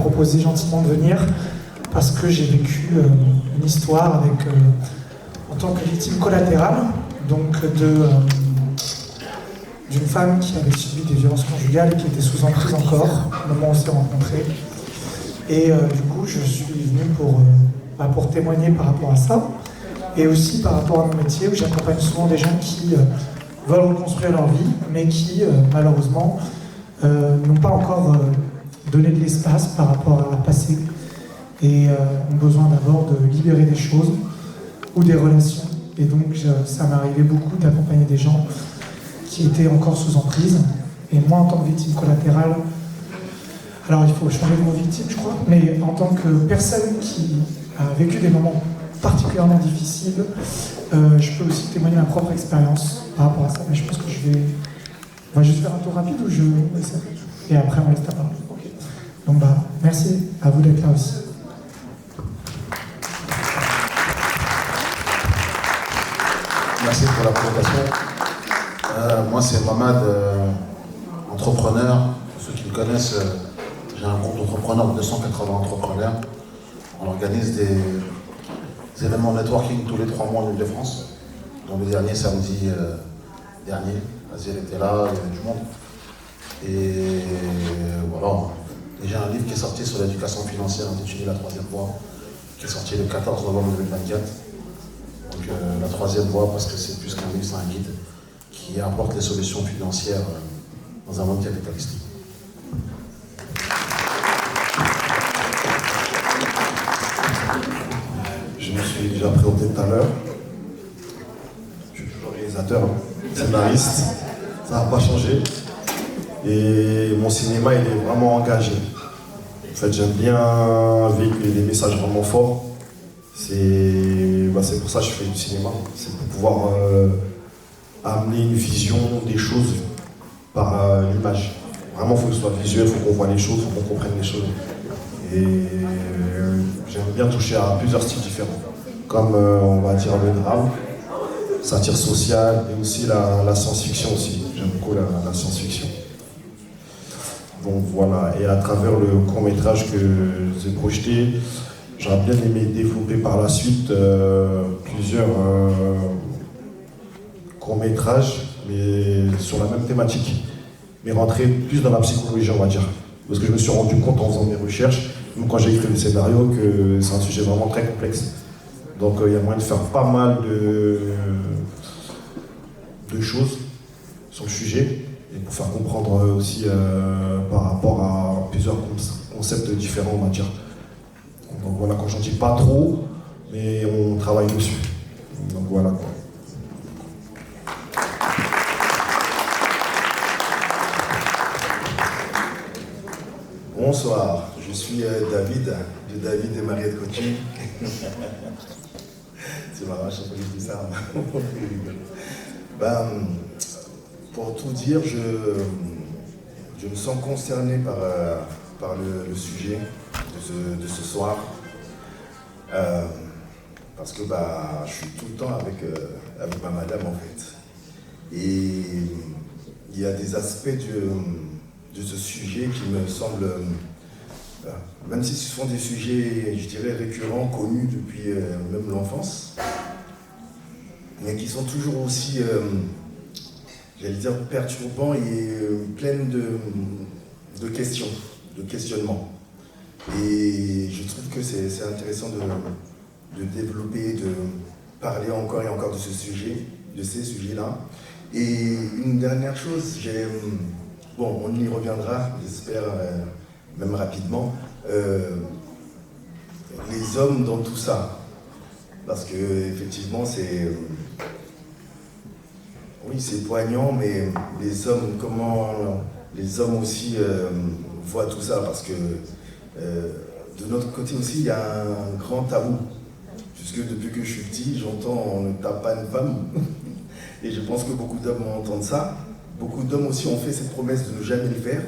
proposé gentiment de venir parce que j'ai vécu une histoire avec, en tant que victime collatérale, donc d'une femme qui avait subi des violences conjugales et qui était sous emprise encore au moment où on s'est rencontrés. Et du coup, je suis venu pour témoigner par rapport à ça, et aussi par rapport à mon métier où j'accompagne souvent des gens qui veulent reconstruire leur vie, mais qui, malheureusement, n'ont pas encore donné de l'espace par rapport à leur passé et ont besoin d'abord de libérer des choses ou des relations. Et donc, ça m'est arrivé beaucoup d'accompagner des gens qui étaient encore sous emprise. Et moi, en tant que victime collatérale, alors il faut changer de mot victime, je crois, mais en tant que personne qui a vécu des moments particulièrement difficiles, je peux aussi témoigner ma propre expérience par rapport à ça. Mais je pense que on va juste faire un tour rapide ou je... Et après, on laisse ta parole. Okay. Donc, merci à vous d'être là aussi. Merci pour la présentation. Moi, c'est Mamad, entrepreneur. Pour ceux qui me connaissent, j'ai un groupe d'entrepreneurs de 280 entrepreneurs. On organise des événements networking tous les 3 mois en Ile-de-France. Donc le dernier samedi dernier, Aziel était là, il y avait du monde. Et voilà. Et j'ai un livre qui est sorti sur l'éducation financière intitulé La Troisième Voie, qui est sorti le 14 novembre 2024. Donc la troisième voie, parce que c'est plus qu'un livre, c'est un guide qui apporte les solutions financières dans un monde capitaliste. Je me suis déjà présenté tout à l'heure. Je suis toujours réalisateur, scénariste. Ça n'a pas changé. Et mon cinéma, il est vraiment engagé. En fait, j'aime bien véhiculer des messages vraiment forts. C'est pour ça que je fais du cinéma. C'est pour pouvoir amener une vision des choses par l'image. Vraiment, il faut que ce soit visuel, il faut qu'on voit les choses, il faut qu'on comprenne les choses. Et j'aime bien toucher à plusieurs styles différents. Comme, on va dire, le drame, satire sociale et aussi la science-fiction aussi. J'aime beaucoup la science-fiction. Donc voilà, et à travers le court-métrage que j'ai projeté, j'aurais bien aimé développer par la suite plusieurs courts-métrages, mais sur la même thématique, mais rentrer plus dans la psychologie, on va dire. Parce que je me suis rendu compte en faisant mes recherches, même quand j'ai écrit le scénario, que c'est un sujet vraiment très complexe. Donc il y a moyen de faire pas mal de choses sur le sujet, et pour faire comprendre aussi par rapport à plusieurs concepts différents, on va dire. Donc voilà, quand j'en dis pas trop, mais on travaille dessus. Donc voilà quoi. Bonsoir, je suis David, de David et Mariette Coaching. C'est marrant, je sais pas dit ça. Pour tout dire, je me sens concerné par le sujet de ce soir. Parce que je suis tout le temps avec ma madame en fait. Et il y a des aspects de ce sujet qui me semblent, même si ce sont des sujets, je dirais, récurrents, connus depuis même l'enfance, mais qui sont toujours aussi, j'allais dire, perturbants et pleins de questions, de questionnements. Et je trouve que c'est intéressant de développer, de parler encore et encore de ce sujet, de ces sujets-là. Et une dernière chose, on y reviendra, j'espère, même rapidement, les hommes dans tout ça. Parce que effectivement, c'est poignant, mais les hommes, comment les hommes aussi voient tout ça, parce que de notre côté aussi, il y a un grand tabou. Puisque depuis que je suis petit, j'entends on ne tape pas une femme. Et je pense que beaucoup d'hommes entendent ça. Beaucoup d'hommes aussi ont fait cette promesse de ne jamais le faire.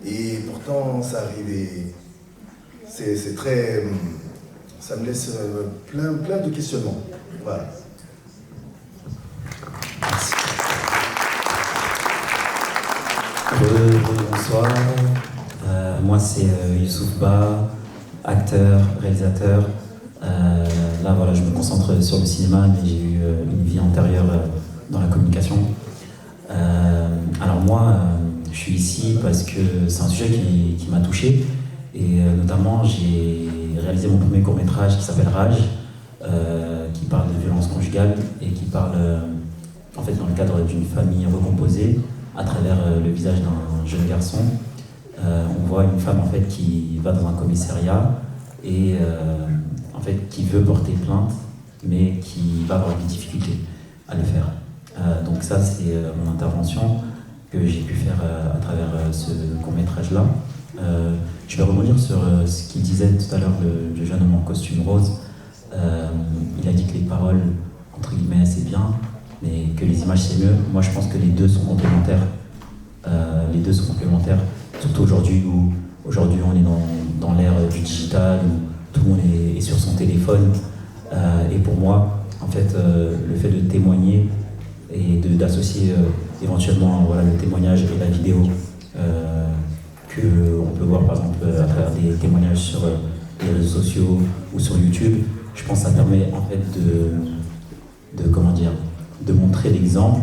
Et pourtant, ça arrive et c'est très... Ça me laisse plein de questionnements. Voilà. Bonsoir. Moi, c'est Youssouf Ba, acteur, réalisateur. Là, voilà, je me concentre sur le cinéma, mais j'ai eu une vie antérieure dans la communication. Alors moi, je suis ici parce que c'est un sujet qui m'a touché. Et notamment, j'ai réalisé mon premier court-métrage qui s'appelle Rage, qui parle de violence conjugale et qui parle, en fait, dans le cadre d'une famille recomposée, à travers le visage d'un jeune garçon. On voit une femme, en fait, qui va dans un commissariat et en fait, qui veut porter plainte, mais qui va avoir des difficultés à le faire. Donc ça, c'est mon intervention que j'ai pu faire à travers ce court-métrage-là. Je vais rebondir sur ce qu'il disait tout à l'heure, le jeune homme en costume rose. Il a dit que les paroles, entre guillemets, c'est bien, mais que les images, c'est mieux. Moi, je pense que les deux sont complémentaires. Les deux sont complémentaires, surtout aujourd'hui où on est dans l'ère du digital, où tout le monde est sur son téléphone. Et pour moi, en fait, le fait de témoigner et d'associer éventuellement voilà, le témoignage et la vidéo qu'on peut voir par exemple à travers des témoignages sur les réseaux sociaux ou sur YouTube, je pense que ça permet en fait de montrer l'exemple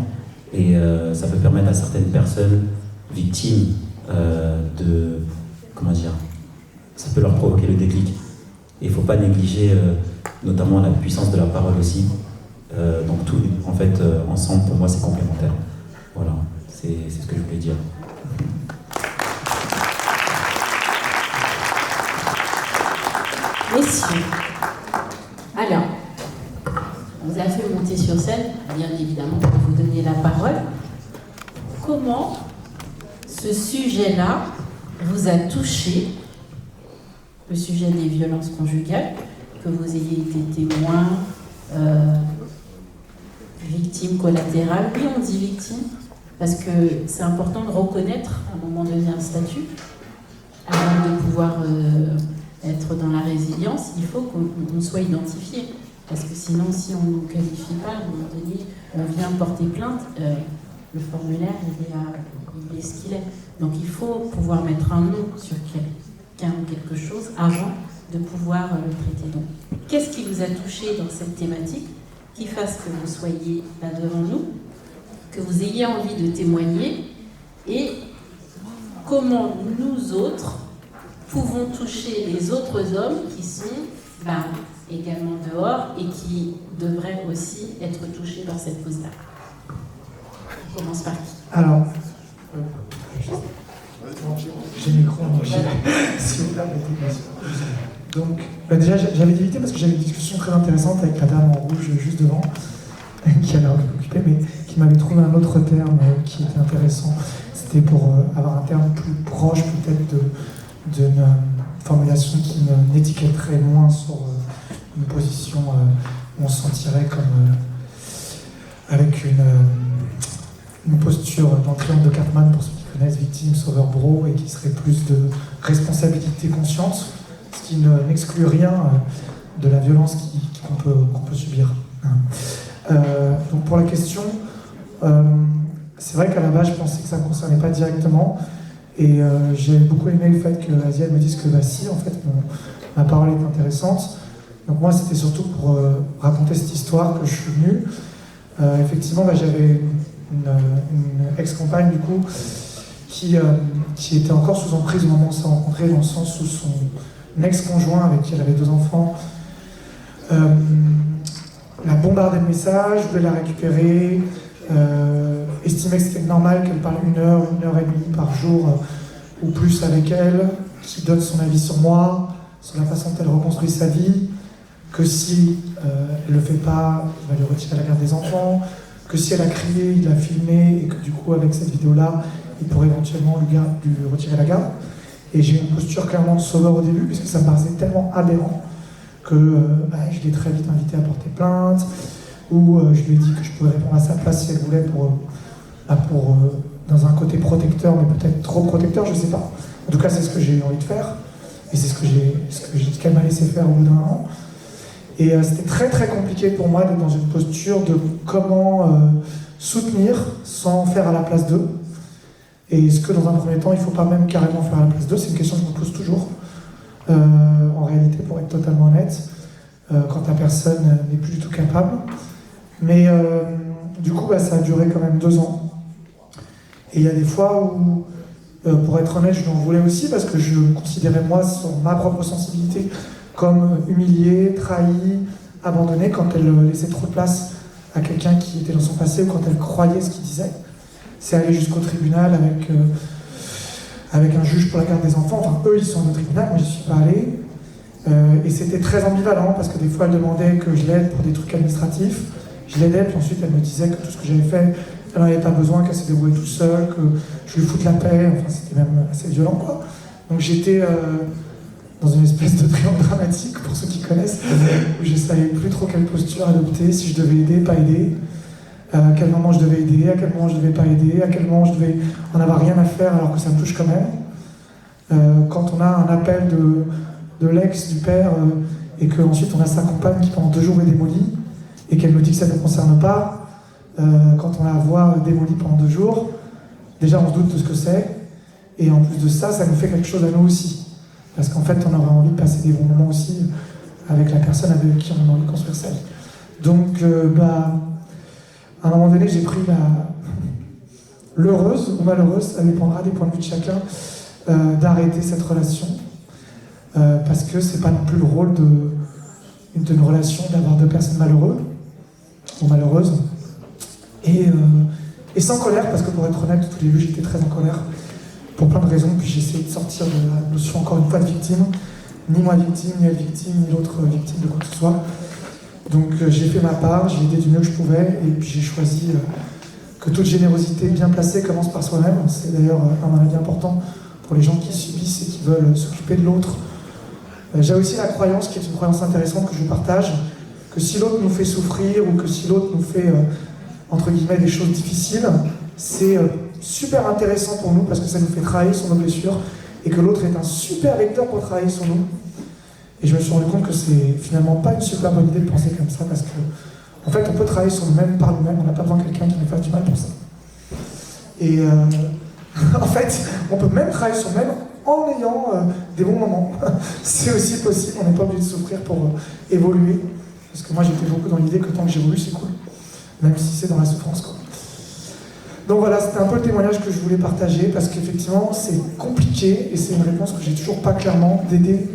et ça peut permettre à certaines personnes victimes ça peut leur provoquer le déclic. Et il ne faut pas négliger notamment la puissance de la parole aussi. Donc tout, en fait, ensemble, pour moi, c'est complémentaire. Voilà, c'est ce que je voulais dire. Messieurs, alors, on vous a fait monter sur scène, bien évidemment, pour vous donner la parole. Comment ce sujet-là vous a touché, le sujet des violences conjugales, que vous ayez été témoin, victime collatérale? Oui, on dit victime, parce que c'est important de reconnaître à un moment donné un statut, avant de pouvoir être dans la résilience, il faut qu'on soit identifié. Parce que sinon, si on ne nous qualifie pas, à un moment donné, on vient porter plainte, le formulaire, il est ce qu'il est. Donc il faut pouvoir mettre un nom sur quelqu'un ou quelque chose avant de pouvoir le traiter. Donc, qu'est-ce qui vous a touché dans cette thématique qui fasse que vous soyez là devant nous, que vous ayez envie de témoigner, et comment nous autres pouvons toucher les autres hommes qui sont également dehors et qui devraient aussi être touchés par cette cause-là. On commence par qui? Alors, j'ai le micro, si vous permettez. Donc, déjà, j'avais évité parce que j'avais une discussion très intéressante avec la dame en rouge juste devant, qui a l'air occupée, mais qui m'avait trouvé un autre terme qui était intéressant. C'était pour avoir un terme plus proche peut-être d'une formulation qui n'étiquetterait moins sur une position où on se sentirait comme avec une posture dans le triangle de Cartman, pour ceux qui connaissent, victime, sauveur, bourreau, et qui serait plus de responsabilité consciente, ce qui n'exclut rien de la violence qu'on peut subir. Donc pour la question, c'est vrai qu'à la base je pensais que ça ne me concernait pas directement, et j'ai beaucoup aimé le fait que Asia me dise que si, en fait, ma parole est intéressante. Donc moi c'était surtout pour raconter cette histoire que je suis venu. Effectivement, j'avais une ex-compagne du coup qui était encore sous emprise au moment où on s'est rencontrés, dans le sens où son ex-conjoint, avec qui elle avait 2 enfants, la bombardait de messages, voulait la récupérer, estimait que c'était normal qu'elle parle 1 heure, 1 heure et demie par jour ou plus avec elle, qui donne son avis sur moi, sur la façon dont elle reconstruit sa vie, que si elle ne le fait pas, il va lui retirer la garde des enfants, que si elle a crié, il l'a filmé, et que du coup avec cette vidéo-là, il pourrait éventuellement lui retirer la garde. Et j'ai eu une posture clairement de sauveur au début, puisque ça me paraissait tellement aberrant que je l'ai très vite invité à porter plainte, ou je lui ai dit que je pouvais répondre à sa place si elle voulait dans un côté protecteur, mais peut-être trop protecteur, je sais pas. En tout cas, c'est ce que j'ai eu envie de faire, et c'est ce qu'elle m'a laissé faire au bout d'un an. Et c'était très très compliqué pour moi d'être dans une posture de comment soutenir sans faire à la place d'eux. Et est-ce que dans un premier temps, il ne faut pas même carrément faire à la place d'eux? C'est une question que je me pose toujours. En réalité, pour être totalement honnête, quand la personne n'est plus du tout capable. Mais du coup, ça a duré quand même 2 ans. Et il y a des fois où, pour être honnête, je lui en voulais aussi parce que je me considérais moi, sur ma propre sensibilité, comme humiliée, trahie, abandonnée quand elle laissait trop de place à quelqu'un qui était dans son passé ou quand elle croyait ce qu'il disait. C'est aller jusqu'au tribunal avec un juge pour la garde des enfants. Enfin, eux, ils sont au tribunal, moi, je n'y suis pas allé. Et c'était très ambivalent parce que des fois, elle demandait que je l'aide pour des trucs administratifs. Je l'aidais, puis ensuite, elle me disait que tout ce que j'avais fait, elle n'en avait pas besoin, qu'elle s'est débrouillée toute seule, que je lui foute la paix. Enfin, c'était même assez violent, quoi. Donc j'étais dans une espèce de triangle dramatique, pour ceux qui connaissent, où je ne savais plus trop quelle posture adopter, si je devais aider, pas aider, à quel moment je devais aider, à quel moment je devais pas aider, à quel moment je devais en avoir rien à faire alors que ça me touche quand même. Quand on a un appel de l'ex, du père, et qu'ensuite on a sa compagne qui pendant 2 jours est démolie, et qu'elle nous dit que ça ne nous concerne pas, quand on la voit démolie pendant 2 jours, déjà on se doute de ce que c'est, et en plus de ça, ça nous fait quelque chose à nous aussi. Parce qu'en fait, on aurait envie de passer des bons moments aussi avec la personne avec qui on a envie de construire sa vie. Donc, à un moment donné, j'ai pris l'heureuse ou malheureuse, ça dépendra des points de vue de chacun, d'arrêter cette relation. Parce que c'est pas non plus le rôle d'une relation d'avoir 2 personnes malheureuses ou malheureuses. Et sans colère, parce que pour être honnête, au début, j'étais très en colère. Pour plein de raisons, puis j'ai essayé de sortir de la notion, encore une fois, de victime. Ni moi victime, ni elle victime, ni l'autre victime de quoi que ce soit. Donc j'ai fait ma part, j'ai aidé du mieux que je pouvais, et puis j'ai choisi que toute générosité bien placée commence par soi-même. C'est d'ailleurs un avis important pour les gens qui subissent et qui veulent s'occuper de l'autre. J'ai aussi la croyance, qui est une croyance intéressante que je partage, que si l'autre nous fait souffrir, ou que si l'autre nous fait, entre guillemets, des choses difficiles, c'est super intéressant pour nous parce que ça nous fait travailler sur nos blessures et que l'autre est un super vecteur pour travailler sur nous. Et je me suis rendu compte que c'est finalement pas une super bonne idée de penser comme ça parce que en fait on peut travailler sur nous-mêmes par nous-mêmes, on n'a pas besoin de quelqu'un qui nous fasse du mal pour ça. Et en fait, on peut même travailler sur nous-mêmes en ayant des bons moments. C'est aussi possible, on n'est pas obligé de souffrir pour évoluer. Parce que moi j'étais beaucoup dans l'idée que tant que j'évolue c'est cool, même si c'est dans la souffrance, quoi. Donc voilà, c'était un peu le témoignage que je voulais partager, parce qu'effectivement, c'est compliqué, et c'est une réponse que j'ai toujours pas clairement, d'aider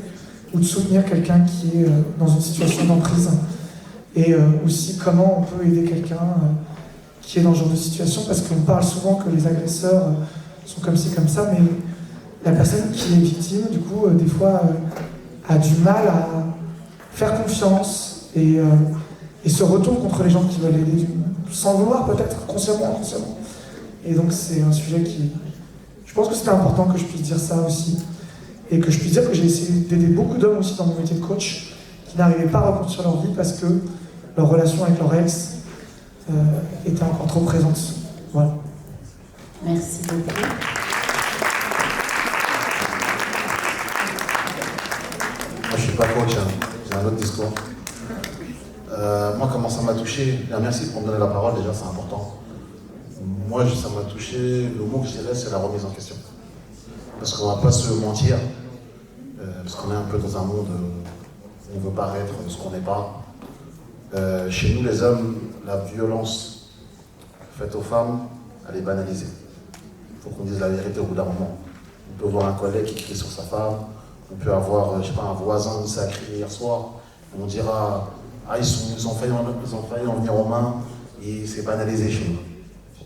ou de soutenir quelqu'un qui est dans une situation d'emprise, et aussi comment on peut aider quelqu'un qui est dans ce genre de situation, parce qu'on parle souvent que les agresseurs sont comme ci, comme ça, mais la personne qui est victime, du coup, des fois, a du mal à faire confiance, et se retourne contre les gens qui veulent l'aider, sans vouloir peut-être, consciemment ou inconsciemment. Et donc c'est un sujet qui... Je pense que c'était important que je puisse dire ça aussi. Et que je puisse dire que j'ai essayé d'aider beaucoup d'hommes aussi dans mon métier de coach qui n'arrivaient pas à reconstruire leur vie parce que leur relation avec leur ex était encore trop présente. Voilà. Merci beaucoup. Moi je suis pas coach, hein. J'ai un autre discours. Moi comment ça m'a touché, merci pour me donner la parole déjà, c'est important. Moi, ça m'a touché, le mot que je dirais, c'est la remise en question. Parce qu'on ne va pas se mentir, parce qu'on est un peu dans un monde où on veut paraître ce qu'on n'est pas. Chez nous, les hommes, la violence faite aux femmes, elle est banalisée. Il faut qu'on dise la vérité au bout d'un moment. On peut voir un collègue qui crie sur sa femme, on peut avoir, je sais pas, un voisin qui s'est crié hier soir, on dira, ah, ils ont failli en venir aux mains, et c'est banalisé chez nous.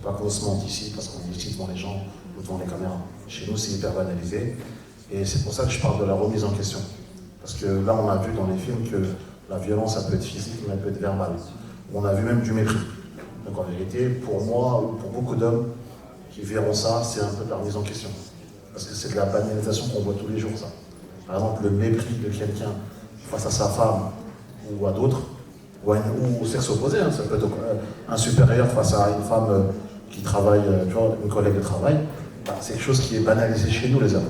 Pas qu'on se mente ici, parce qu'on est ici devant les gens ou devant les caméras. Chez nous, c'est hyper banalisé. Et c'est pour ça que je parle de la remise en question. Parce que là, on a vu dans les films que la violence, ça peut être physique, mais elle peut être verbale. On a vu même du mépris. Donc en vérité, pour moi, ou pour beaucoup d'hommes qui verront ça, c'est un peu de la remise en question. Parce que c'est de la banalisation qu'on voit tous les jours, ça. Par exemple, le mépris de quelqu'un face à sa femme ou à d'autres, ou au sexe opposé, hein. Ça peut être un supérieur face à une femme qui travaille, tu vois, une collègue de travail, c'est quelque chose qui est banalisé chez nous, les hommes.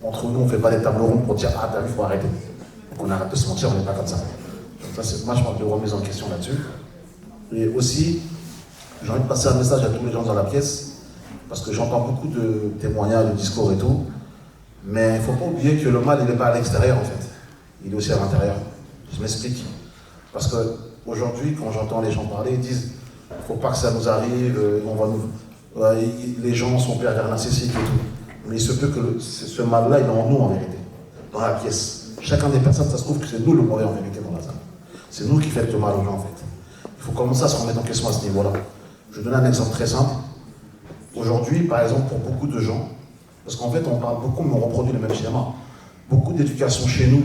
Entre nous, on ne fait pas des tables rondes pour dire « Ah, t'as vu, il faut arrêter ». On arrête de se mentir, on n'est pas comme ça. Donc ça, moi, je parle de remise en question là-dessus. Et aussi, j'ai envie de passer un message à tous les gens dans la pièce. parce que j'entends beaucoup de témoignages, de discours et tout, mais il ne faut pas oublier que le mal, il n'est pas à l'extérieur en fait, il est aussi à l'intérieur. Je m'explique. Parce qu'aujourd'hui, quand j'entends les gens parler, ils disent il ne faut pas que ça nous arrive, les gens sont pervers narcissiques et tout. Mais il se peut que ce mal-là, il est en nous en vérité, dans la pièce. Chacun des personnes, ça se trouve que c'est nous le mauvais en vérité dans la salle. C'est nous qui faisons le mal aux gens en fait. Il faut commencer à se remettre en question à ce niveau-là. Je vais donner un exemple très simple. Aujourd'hui, par exemple, pour beaucoup de gens, parce qu'en fait, on parle beaucoup, mais on reproduit le même schéma. Beaucoup d'éducation chez nous,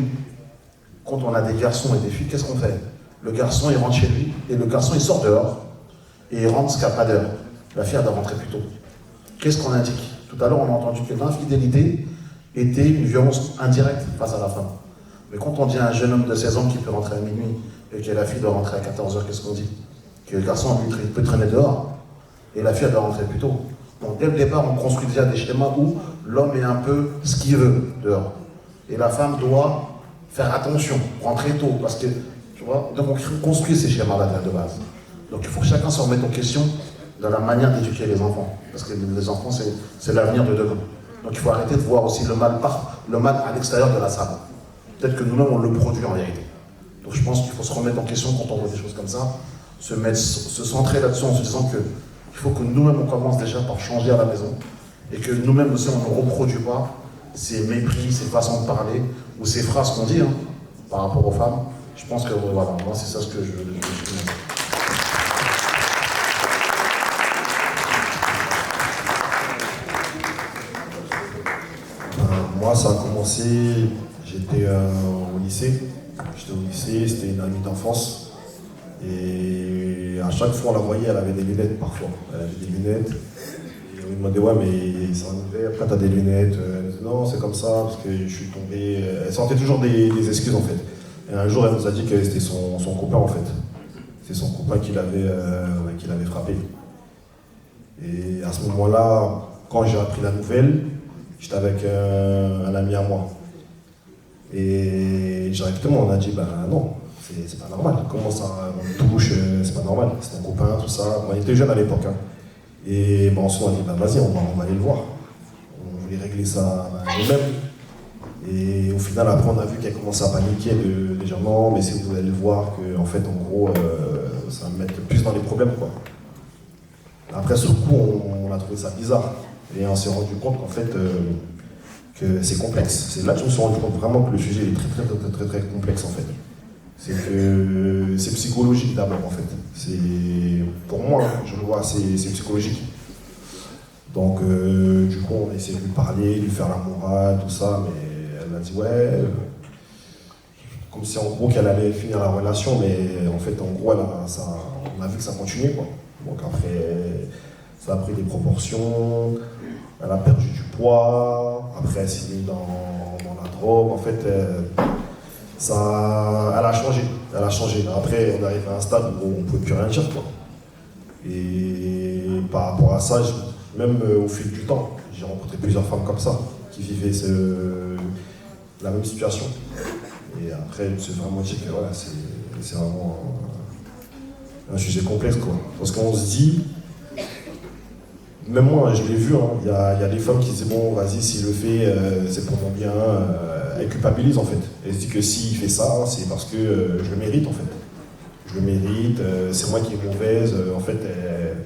quand on a des garçons et des filles, qu'est-ce qu'on fait? Le garçon, il rentre chez lui, et le garçon, il sort dehors, et il rentre jusqu'à pas d'heure. La fille, elle doit rentrer plus tôt. Qu'est-ce qu'on indique? Tout à l'heure, on a entendu que l'infidélité était une violence indirecte face à la femme. Mais quand on dit à un jeune homme de 16 ans qui peut rentrer à minuit, et que la fille doit rentrer à 14h, qu'est-ce qu'on dit? Que le garçon, lui, peut traîner dehors, et la fille, elle doit rentrer plus tôt. Donc, dès le départ, on construit déjà des schémas où l'homme est un peu ce qu'il veut dehors. Et la femme doit faire attention, rentrer tôt, parce que, tu vois, donc on construit ces schémas-là de base. Donc il faut que chacun se remette en question dans la manière d'éduquer les enfants, parce que les enfants, c'est l'avenir de demain. Donc il faut arrêter de voir aussi le mal à l'extérieur de la salle. Peut-être que nous-mêmes, on le produit en vérité. Donc je pense qu'il faut se remettre en question quand on voit des choses comme ça, se centrer là-dessus en se disant qu'il faut que nous-mêmes, on commence déjà par changer à la maison, et que nous-mêmes aussi, on ne reproduit pas ces mépris, ces façons de parler, ou ces phrases qu'on dit par rapport aux femmes. Je pense que voilà, moi c'est ça ce que je suis. Moi ça a commencé, j'étais au lycée, c'était une amie d'enfance, et à chaque fois on la voyait, elle avait des lunettes parfois, elle avait des lunettes. On me demandait, ouais, mais c'est en hiver, après t'as des lunettes. Elle disait, non, c'est comme ça, parce que je suis tombé. Elle sortait toujours des excuses en fait. Et un jour, elle nous a dit que c'était son copain en fait. C'est son copain qui l'avait frappé. Et à ce moment-là, quand j'ai appris la nouvelle, j'étais avec un ami à moi. Et directement, on a dit, ben non, c'est pas normal. Comment ça, on touche, c'est pas normal. C'est ton copain, tout ça. On était jeunes à l'époque. Et bon, ensuite on a dit, bah, vas-y, on va aller le voir. On voulait régler ça nous-mêmes. Et au final, après, on a vu qu'elle commençait à paniquer, de dire non, mais si vous allez le voir, que en fait, en gros, ça va me mettre plus dans les problèmes, quoi. Après, sur le coup, on a trouvé ça bizarre. Et on s'est rendu compte qu'en fait, que c'est complexe. C'est là que je me suis rendu compte vraiment que le sujet est très complexe, en fait. C'est que c'est psychologique d'abord en fait. Pour moi, je le vois, c'est psychologique. Donc du coup, on a essayé de lui parler, de lui faire la morale, tout ça, mais elle m'a dit ouais, comme si en gros qu'elle allait finir la relation, mais en fait en gros on a vu que ça continuait quoi. Donc après, ça a pris des proportions, elle a perdu du poids, après elle s'est mise dans la drogue, en fait. Elle a changé. Après, on arrive à un stade où on ne pouvait plus rien dire, quoi. Et par rapport à ça, même au fil du temps, j'ai rencontré plusieurs femmes comme ça, qui vivaient la même situation. Et après, je me suis vraiment dit que voilà, c'est vraiment un sujet complexe, quoi. Parce qu'on se dit, même moi, je l'ai vu, il y a des femmes qui disent bon, vas-y, s'il le fait, c'est pour mon bien. Elle culpabilise en fait. Elle se dit que s'il fait ça, c'est parce que je le mérite en fait. Je le mérite, c'est moi qui est mauvaise. En fait, elle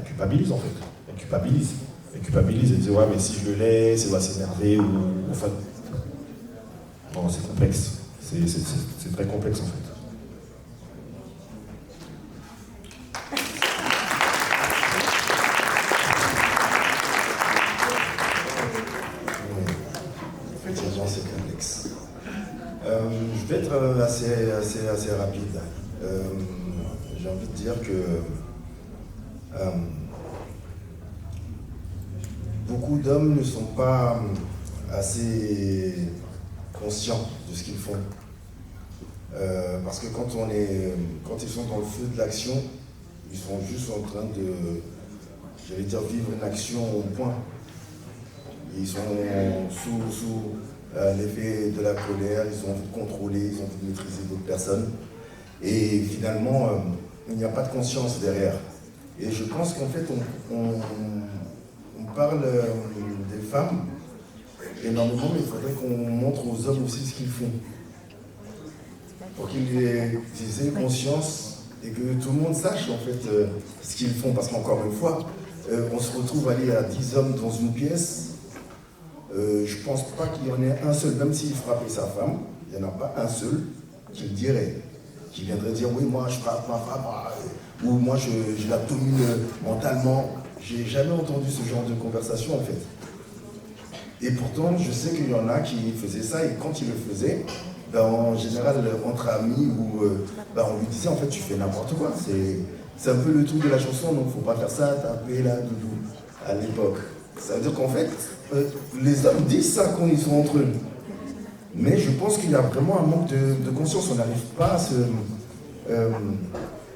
culpabilise en fait. Elle culpabilise. Elle dit ouais, mais si je le laisse, elle va s'énerver ou enfin. Non, c'est complexe. C'est très complexe en fait. Je vais être assez rapide. J'ai envie de dire que beaucoup d'hommes ne sont pas assez conscients de ce qu'ils font. Parce que quand ils sont dans le feu de l'action, ils sont juste en train de, j'allais dire, vivre une action au point. Ils sont sous l'effet de la colère, ils ont envie de contrôler, ils ont envie de maîtriser d'autres personnes. Et finalement, il n'y a pas de conscience derrière. Et je pense qu'en fait, on parle des femmes énormément, mais il faudrait qu'on montre aux hommes aussi ce qu'ils font. Pour qu'ils aient conscience et que tout le monde sache en fait ce qu'ils font. Parce qu'encore une fois, on se retrouve aller à 10 hommes dans une pièce. Je pense pas qu'il y en ait un seul, même s'il frappait sa femme, il n'y en a pas un seul qui le dirait. Qui viendrait dire oui, moi je frappe ma femme, ou moi je la domine mentalement. J'ai jamais entendu ce genre de conversation en fait. Et pourtant, je sais qu'il y en a qui faisaient ça, et quand ils le faisaient, ben, en général, entre amis, ben, on lui disait en fait tu fais n'importe quoi. C'est un peu le truc de la chanson, donc faut pas faire ça, taper là, doudou, à l'époque. Ça veut dire qu'en fait, les hommes disent ça quand ils sont entre eux. Mais je pense qu'il y a vraiment un manque de conscience. On n'arrive pas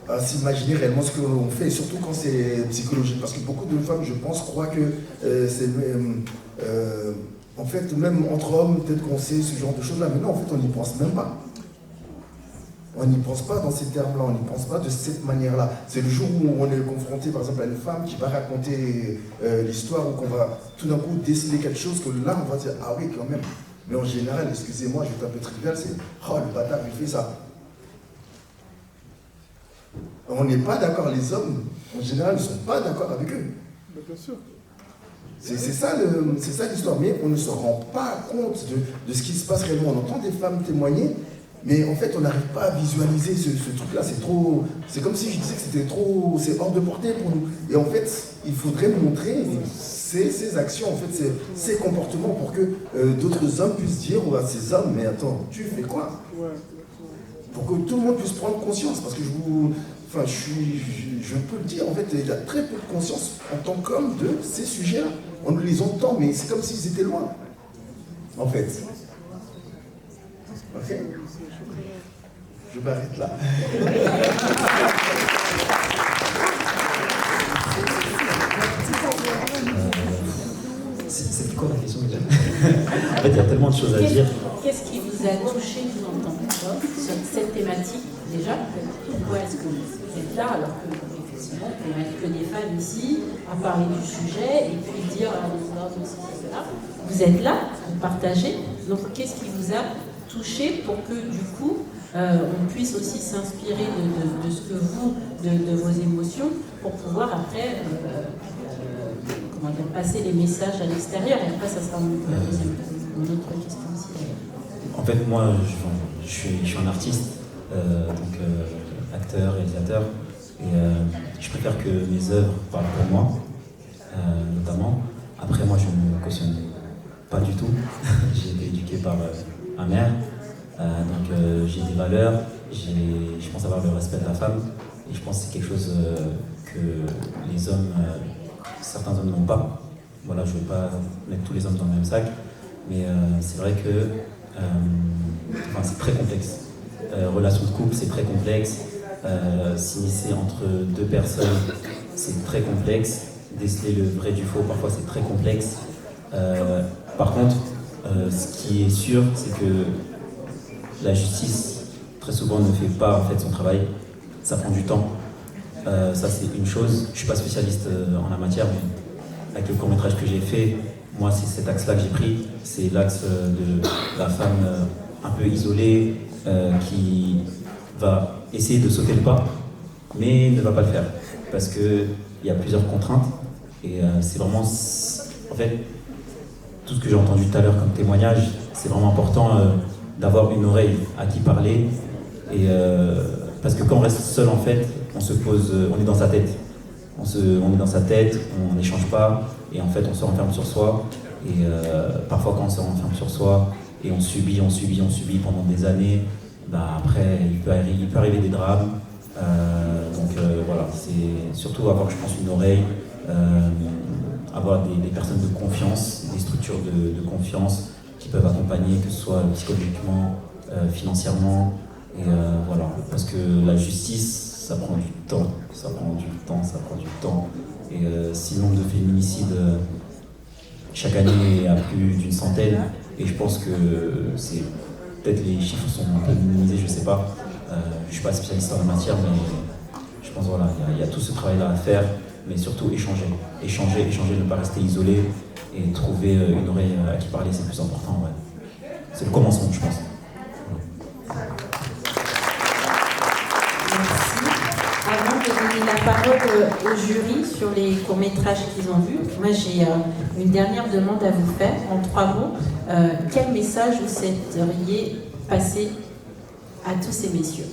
à s'imaginer réellement ce qu'on fait, surtout quand c'est psychologique. Parce que beaucoup de femmes, je pense, croient que c'est... en fait, même entre hommes, peut-être qu'on sait ce genre de choses-là. Mais non, en fait, on n'y pense même pas. On n'y pense pas dans ces termes-là, on n'y pense pas de cette manière-là. C'est le jour où on est confronté, par exemple, à une femme qui va raconter l'histoire, ou qu'on va tout d'un coup déceler quelque chose, que là, on va dire « Ah oui, quand même ». Mais en général, excusez-moi, je vais être un peu trivial, c'est « Oh, le bâtard, il fait ça ». On n'est pas d'accord, les hommes, en général, ne sont pas d'accord avec eux. Bien sûr. C'est ça l'histoire, mais on ne se rend pas compte de ce qui se passe réellement. On entend des femmes témoigner, mais en fait, on n'arrive pas à visualiser ce truc-là. C'est comme si je disais que c'était trop, c'est hors de portée pour nous. Et en fait, il faudrait montrer ces actions, en fait, ces comportements, pour que d'autres hommes puissent dire à ces hommes, mais attends, tu fais quoi? Pour que tout le monde puisse prendre conscience, parce que je peux le dire, en fait, il y a très peu de conscience en tant qu'homme de ces sujets-là. On les entend, mais c'est comme s'ils étaient loin, en fait. Ok? Je m'arrête là. C'est quoi la question déjà? En fait, il y a tellement de choses à dire. Qu'est-ce qui vous a touché, vous, en tant qu'homme, sur cette thématique? Déjà, pourquoi est-ce que vous êtes là, alors que, effectivement, il n'y a que des femmes ici, à parler du sujet, et puis dire à les hommes aussi, cela. Vous êtes là, vous partagez. Donc, qu'est-ce qui vous a touché pour que, du coup, on puisse aussi s'inspirer de ce que vous, de vos émotions, pour pouvoir après passer les messages à l'extérieur. Et après, ça sera une autre question aussi. En fait, moi, je suis un artiste, donc acteur, réalisateur, et je préfère que mes œuvres parlent pour moi, notamment. Après, moi, je ne me cautionne pas du tout. J'ai été éduqué par ma mère, donc j'ai des valeurs, je pense avoir le respect de la femme, et je pense que c'est quelque chose que les hommes, certains hommes n'ont pas. Voilà, je ne veux pas mettre tous les hommes dans le même sac, mais c'est vrai que c'est très complexe. Relation de couple, c'est très complexe. S'initier entre deux personnes, c'est très complexe. Déceler le vrai du faux, parfois c'est très complexe. Par contre, ce qui est sûr, c'est que la justice, très souvent, ne fait pas en fait son travail. Ça prend du temps. Ça, c'est une chose. Je ne suis pas spécialiste en la matière, mais avec le court-métrage que j'ai fait, moi, c'est cet axe-là que j'ai pris. C'est l'axe de la femme un peu isolée qui va essayer de sauter le pas, mais ne va pas le faire. Parce qu'il y a plusieurs contraintes. Et c'est vraiment... En fait, tout ce que j'ai entendu tout à l'heure comme témoignage, c'est vraiment important d'avoir une oreille à qui parler. Et, parce que quand on reste seul, en fait, on est dans sa tête. On est dans sa tête, on n'échange pas, et en fait on se renferme sur soi. Et parfois quand on se renferme sur soi, et on subit pendant des années, après il peut arriver des drames. Donc voilà, c'est surtout avoir, je pense, une oreille, avoir des personnes de confiance, des structures de confiance qui peuvent accompagner, que ce soit psychologiquement, financièrement, et voilà, parce que la justice, ça prend du temps. Et si le nombre de féminicides chaque année est à plus d'une centaine, et je pense que c'est peut-être les chiffres sont un peu minimisés, je sais pas. Je suis pas spécialiste en la matière, mais je Je pense voilà, il y a tout ce travail-là à faire, mais surtout échanger, ne pas rester isolé et trouver une oreille à qui parler, c'est le plus important. Ouais. C'est le commencement, je pense. Merci. Avant de donner la parole au jury sur les courts-métrages qu'ils ont vus, moi j'ai une dernière demande à vous faire en 3 mots. Quel message vous souhaiteriez passer à tous ces messieurs ?